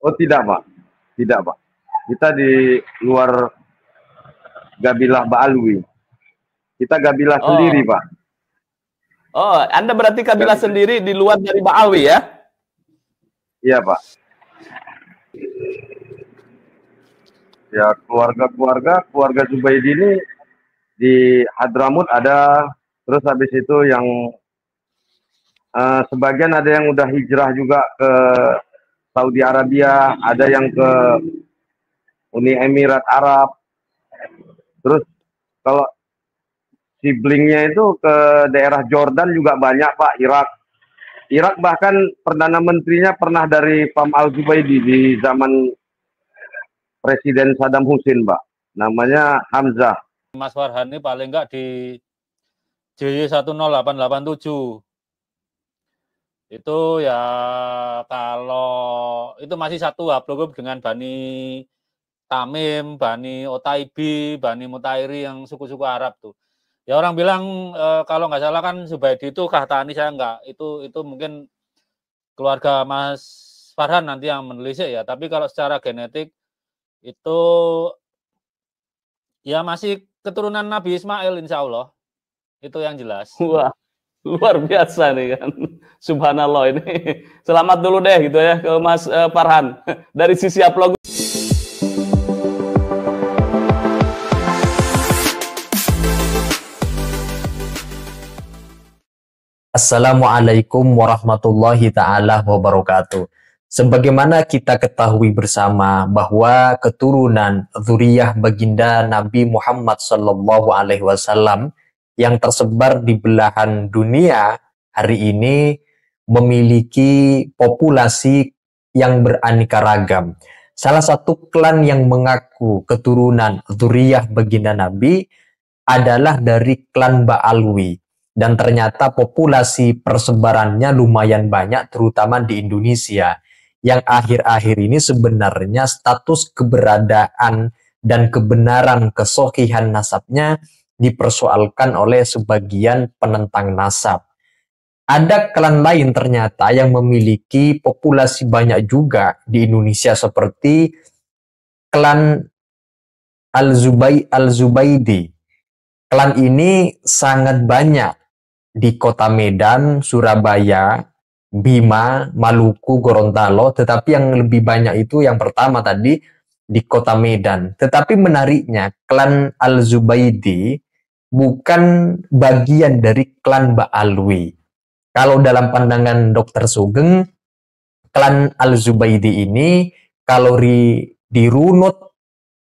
Oh tidak Pak, tidak Pak. Kita di luar Gabilah Ba'alwi. Kita Gabilah sendiri Oh, Pak. oh, Anda berarti kabilah Gabilah. sendiri di luar dari Ba'alwi ya? Iya Pak. Ya keluarga Zubaidi ini di Hadramut ada, terus habis itu yang sebagian ada yang udah hijrah juga ke Saudi Arabia, ada yang ke Uni Emirat Arab. Terus kalau siblingnya itu ke daerah Jordan juga banyak Pak, Irak. Irak bahkan Perdana Menterinya pernah dari Pam Al-Zubaidi di zaman Presiden Saddam Hussein Pak. Namanya Hamzah. Mas Farhan ini paling enggak di JY10887. Itu ya kalau itu masih satu haplogrup dengan Bani Tamim, Bani Otaibi, Bani Mutairi yang suku-suku Arab tuh. Ya orang bilang kalau nggak salah kan Zubaidi itu Kahtani, saya enggak. Itu mungkin keluarga Mas Farhan nanti yang menelisik ya. Tapi kalau secara genetik itu ya masih keturunan Nabi Ismail insya Allah. Itu yang jelas. Wah, luar biasa nih kan. Subhanallah ini. Selamat dulu deh gitu ya ke Mas Farhan. Dari sisi upload. Assalamualaikum warahmatullahi ta'ala wabarakatuh. Sebagaimana kita ketahui bersama bahwa keturunan zuriyah baginda Nabi Muhammad SAW yang tersebar di belahan dunia hari ini memiliki populasi yang beraneka ragam. Salah satu klan yang mengaku keturunan zuriyah baginda Nabi adalah dari klan Ba'alwi. Dan ternyata populasi persebarannya lumayan banyak, terutama di Indonesia. Yang akhir-akhir ini sebenarnya status keberadaan dan kebenaran kesohihan nasabnya dipersoalkan oleh sebagian penentang nasab. Ada klan lain ternyata yang memiliki populasi banyak juga di Indonesia seperti klan Al-Zubaidi. Klan ini sangat banyak di kota Medan, Surabaya, Bima, Maluku, Gorontalo, tetapi yang lebih banyak itu yang pertama tadi di kota Medan. Tetapi menariknya, klan Al-Zubaidi bukan bagian dari klan Ba'alwi. Kalau dalam pandangan Dr. Sugeng, klan Al-Zubaidi ini kalau dirunut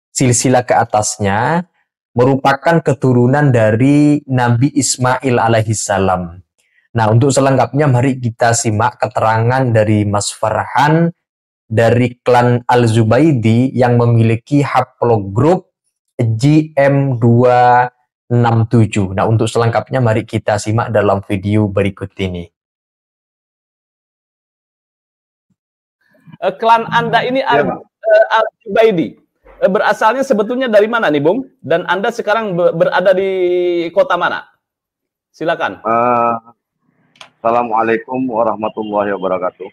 silsilah ke atasnya, merupakan keturunan dari Nabi Ismail alaihissalam. Nah, untuk selengkapnya mari kita simak keterangan dari Mas Farhan dari klan Al-Zubaidi yang memiliki haplogrup GM267. Nah, untuk selengkapnya mari kita simak dalam video berikut ini. Klan Anda ini Al-Zubaidi. Berasalnya sebetulnya dari mana nih, Bung? Dan Anda sekarang berada di kota mana? Silakan. Assalamualaikum warahmatullahi wabarakatuh.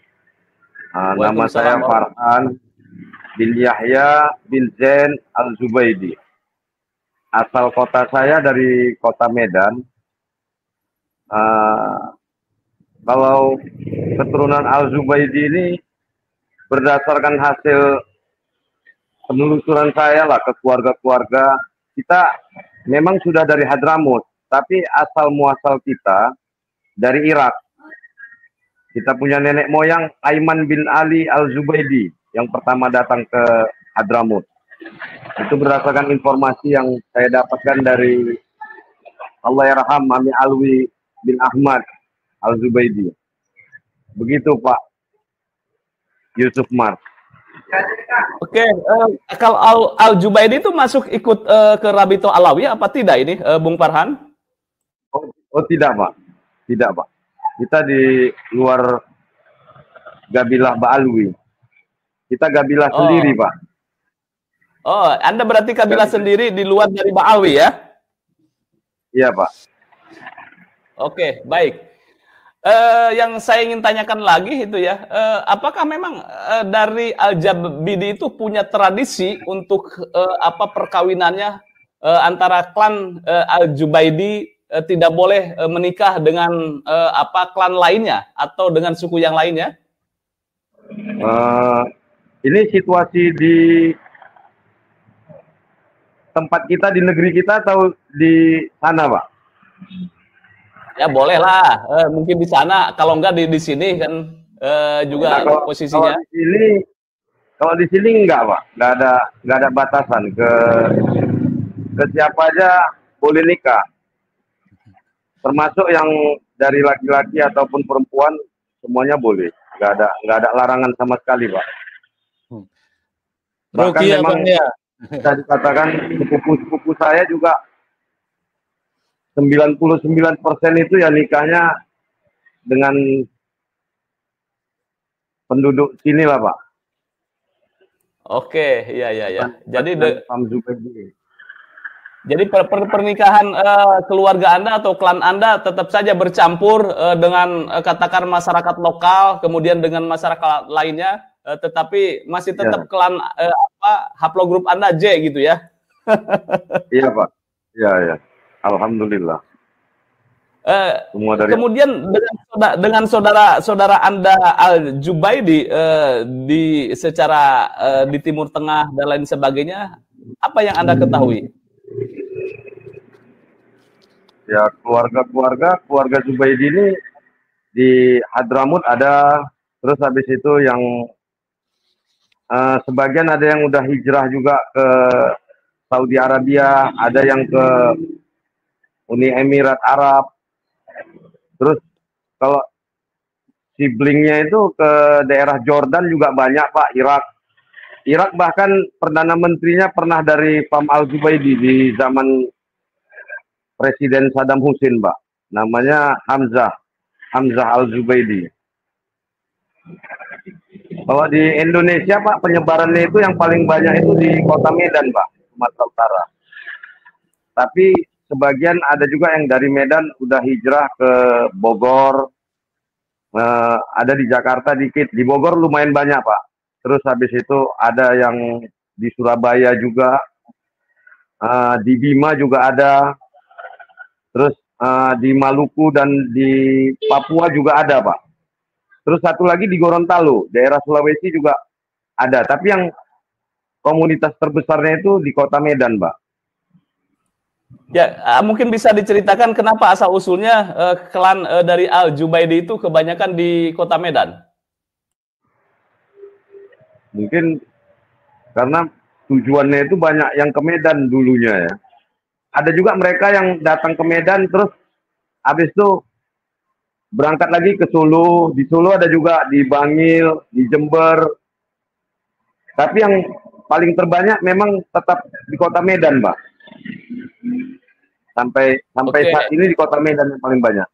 Nama saya Farhan bin Yahya bin Zain Al-Zubaidi. Asal kota saya dari kota Medan. Kalau keturunan Al-Zubaidi ini berdasarkan hasil penelusuran saya lah ke keluarga-keluarga, kita memang sudah dari Hadramut, tapi asal muasal kita dari Irak. Kita punya nenek moyang Aiman bin Ali Al-Zubaidi yang pertama datang ke Hadramut. Itu berdasarkan informasi yang saya dapatkan dari Allahyarham Mami Alwi bin Ahmad Al-Zubaidi. Begitu Pak Yusuf Mar. Oke, kalau Al-Zubaidi itu masuk ikut ke Rabito Alawi apa tidak ini, Bung Farhan? Oh tidak Pak, tidak Pak. Kita di luar Gabilah Ba'alwi. Kita Gabilah sendiri Pak. Oh, Anda berarti kabilah sendiri di luar dari Ba'alwi ya? Iya Pak. Oke, baik. yang saya ingin tanyakan lagi itu ya, apakah memang dari Al-Jabidi itu punya tradisi untuk perkawinannya antara klan Al-Jubaidi tidak boleh menikah dengan klan lainnya atau dengan suku yang lainnya? Ini situasi di tempat kita, di negeri kita, atau di sana, Pak? Ya boleh lah, mungkin di sana, kalau enggak di sini kan juga Nah, posisinya. Kalau di sini enggak, Pak, nggak ada batasan ke siapa aja boleh nikah, termasuk yang dari laki-laki ataupun perempuan, semuanya boleh, nggak ada larangan sama sekali, Pak. Bahkan Rugi ya, memang Bang, ya. bisa dikatakan sepupu-sepupu saya juga 99% itu ya nikahnya dengan penduduk sini lah, Pak. Oke, iya. Jadi pernikahan keluarga Anda atau klan Anda tetap saja bercampur dengan katakan masyarakat lokal, kemudian dengan masyarakat lainnya, tetapi masih tetap klan haplogrup Anda J gitu ya? Iya, Pak. Iya. Alhamdulillah. Kemudian dengan saudara Anda Al-Jubaidi secara di Timur Tengah dan lain sebagainya, apa yang Anda ketahui? Ya, keluarga Jubaidi ini di Hadramut ada, terus habis itu yang sebagian ada yang udah hijrah juga ke Saudi Arabia, ada yang ke Uni Emirat Arab. Terus kalau siblingnya itu ke daerah Jordan juga banyak, Pak. Irak bahkan Perdana Menterinya pernah dari Pam Al-Zubaidi di zaman Presiden Saddam Hussein, Pak. Namanya Hamzah Al-Zubaidi. Kalau di Indonesia, Pak, penyebarannya itu yang paling banyak itu di Kota Medan, Pak, Sumatera Utara. Tapi sebagian ada juga yang dari Medan udah hijrah ke Bogor, ada di Jakarta dikit, di Bogor lumayan banyak, Pak. Terus habis itu ada yang di Surabaya juga, di Bima juga ada, terus di Maluku dan di Papua juga ada, Pak. Terus satu lagi di Gorontalo, daerah Sulawesi juga ada. Tapi yang komunitas terbesarnya itu di Kota Medan, Pak. Ya, mungkin bisa diceritakan kenapa asal-usulnya klan dari Al-Jubaidi itu kebanyakan di Kota Medan? Mungkin karena tujuannya itu banyak yang ke Medan dulunya ya. Ada juga mereka yang datang ke Medan terus habis itu berangkat lagi ke Solo. Di Solo ada juga, di Bangil, di Jember. Tapi yang paling terbanyak memang tetap di Kota Medan, Pak. Sampai saat ini di Kota Medan yang paling banyak.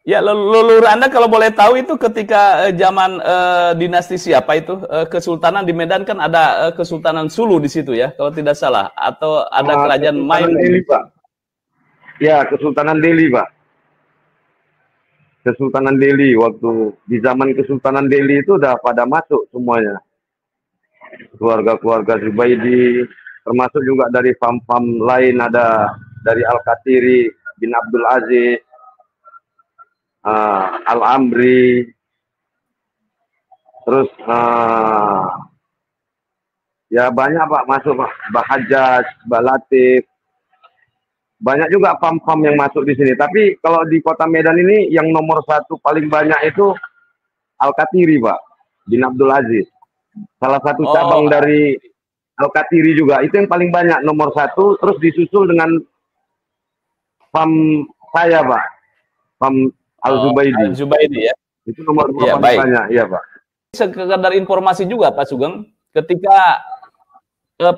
Ya, leluhur Anda kalau boleh tahu itu ketika zaman dinasti siapa itu? Kesultanan di Medan kan ada Kesultanan Sulu di situ ya, kalau tidak salah. Atau ada kerajaan Maimun. Delhi, Pak. Ya, Kesultanan Delhi, Pak. Kesultanan Delhi, waktu di zaman Kesultanan Delhi itu udah pada masuk semuanya. Keluarga-keluarga Zubaidi, termasuk juga dari fam-fam lain, ada dari Al-Qatiri bin Abdul Aziz, Al-Amri, terus ya banyak, Pak, masuk, Pak. Bahajaz, Balatif, banyak juga fam-fam yang masuk di sini. Tapi kalau di Kota Medan ini yang nomor satu paling banyak itu Al-Qatiri, Pak, bin Abdul Aziz. Salah satu cabang dari Al-Qatiri juga. Itu yang paling banyak, nomor satu. Terus disusul dengan fam saya, Pak. Fam Al-Zubaidi. Al-Zubaidi ya. Itu nomor dua paling banyak, iya, Pak. Sekedar informasi juga, Pak Sugeng. Ketika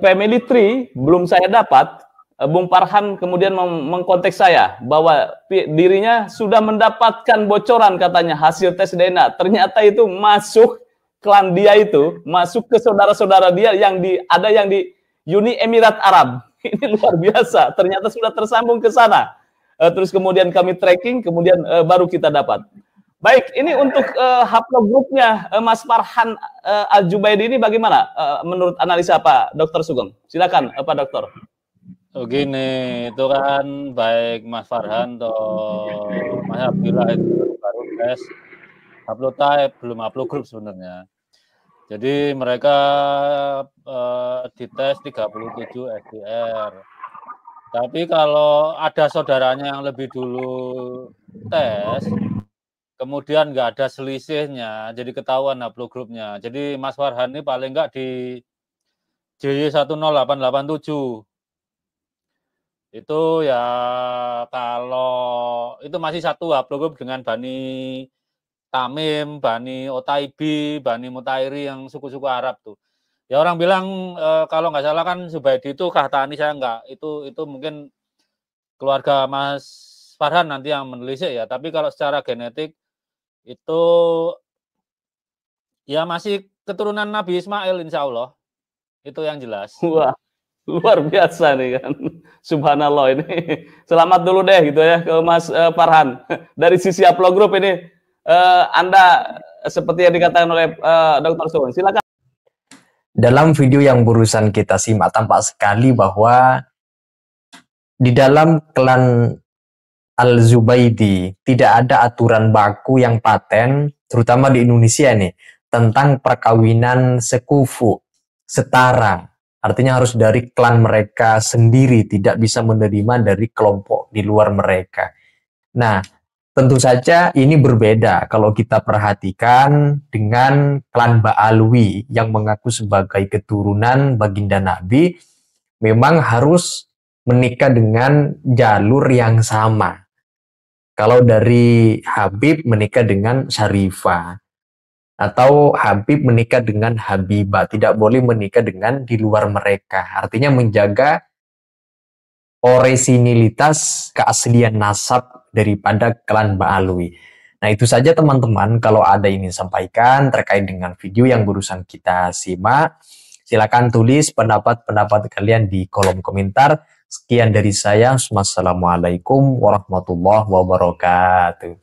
family tree belum saya dapat, Bung Farhan kemudian mengkontak saya bahwa dirinya sudah mendapatkan bocoran katanya hasil tes DNA. Ternyata itu masuk klan dia itu, masuk ke saudara-saudara dia yang ada yang di Uni Emirat Arab. Ini luar biasa. Ternyata sudah tersambung ke sana. terus kemudian kami tracking, kemudian baru kita dapat. Baik, ini untuk haplogrupnya Mas Farhan Al-Jubaidi ini bagaimana menurut analisa Pak Dr. Sugeng? Silakan Pak Dokter. Begini, itu kan baik Mas Farhan atau Mas Abdillah itu baru tes haplotype, belum haplogrup sebenarnya. Jadi mereka dites 37 SDR. Tapi kalau ada saudaranya yang lebih dulu tes, kemudian nggak ada selisihnya, jadi ketahuan haplogrupnya. Jadi Mas Farhan ini paling nggak di JY10887. Itu ya kalau itu masih satu haplogrup dengan Bani Tamim, Bani Otaibi, Bani Mutairi yang suku-suku Arab tuh. Ya orang bilang kalau nggak salah kan Zubaidi itu Kahtani, saya nggak. Itu mungkin keluarga Mas Farhan nanti yang menelisik ya. Tapi kalau secara genetik itu ya masih keturunan Nabi Ismail insya Allah. Itu yang jelas. Wah, luar biasa nih kan. Subhanallah ini. Selamat dulu deh gitu ya ke Mas Farhan. Dari sisi haplogrup ini Anda seperti yang dikatakan oleh Dr. Sugeng. Silakan. Dalam video yang barusan kita simak tampak sekali bahwa di dalam klan Al-Zubaidi tidak ada aturan baku yang paten, terutama di Indonesia nih, tentang perkawinan sekufu, setara. Artinya harus dari klan mereka sendiri, tidak bisa menerima dari kelompok di luar mereka. Nah, tentu saja ini berbeda kalau kita perhatikan dengan klan Ba'alwi yang mengaku sebagai keturunan baginda Nabi, memang harus menikah dengan jalur yang sama. Kalau dari Habib menikah dengan Syarifah, atau Habib menikah dengan Habibah, tidak boleh menikah dengan di luar mereka. Artinya menjaga orisinilitas keaslian nasab daripada klan Ba'alwi. Nah itu saja teman-teman, kalau ada yang ingin sampaikan terkait dengan video yang barusan kita simak, silakan tulis pendapat-pendapat kalian di kolom komentar. Sekian dari saya, wassalamualaikum warahmatullahi wabarakatuh.